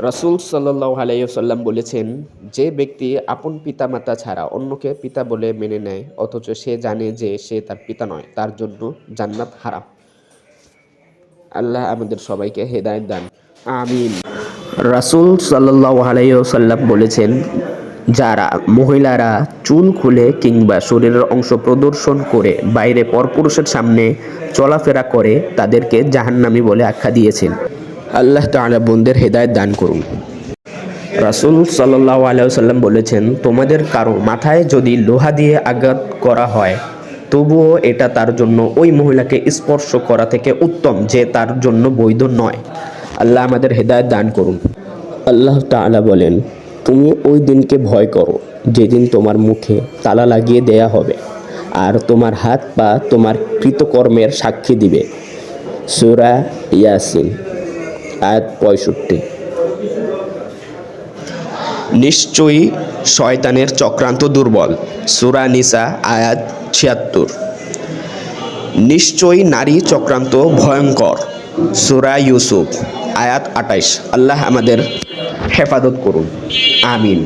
রাসূল সাল্লাল্লাহু আলাইহি ওয়াসাল্লাম বলেছেন, যে ব্যক্তি আপন পিতামাতা ছাড়া অন্যকে পিতা বলে মেনে নেয় অথচ সে জানে যে সে তার পিতা নয়, তার জন্য জান্নাত হারাম। আল্লাহ আমাদের সবাইকে হেদায়েত দান। আমিন। রাসূল সাল্লাল্লাহু আলাইহি ওয়াসাল্লাম বলেছেন, যারা মহিলারা চুল খুলে কিংবা শরীরের অংশ প্রদর্শন করে বাইরে পরপুরুষের সামনে চলাফেরা করে তাদেরকে জাহান্নামী বলে আখ্যা দিয়েছেন। আল্লাহ তাআলা বোনদের হেদায়েত দান করুন। রাসূল সাল্লাল্লাহু আলাইহি ওয়াসাল্লাম বলেছেন, তোমাদের কারো মাথায় যদি লোহা দিয়ে আঘাত করা হয় তবুও এটা তার জন্য ওই মহিলাকে স্পর্শ করা থেকে উত্তম, যে তার জন্য বৈধ নয়। আল্লাহ আমাদের হেদায়েত দান করুন। আল্লাহ তাআলা বলেন, তুমি ওই দিনকে ভয় করো যেদিন তোমার মুখে তালা লাগিয়ে দেয়া হবে আর তোমার হাত পা তোমার কৃতকর্মের সাক্ষী দিবে। সূরা ইয়াসিন আয়াত ৬৫। নিশ্চয়ই শয়তানের চক্রান্ত দুর্বল। সূরা নিসা আয়াত ৭৬। নিশ্চয়ই নারী চক্রান্ত ভয়ঙ্কর। সূরা ইউসুফ আয়াত ২৮। আল্লাহ আমাদের হেফাজত করুন। আমিন।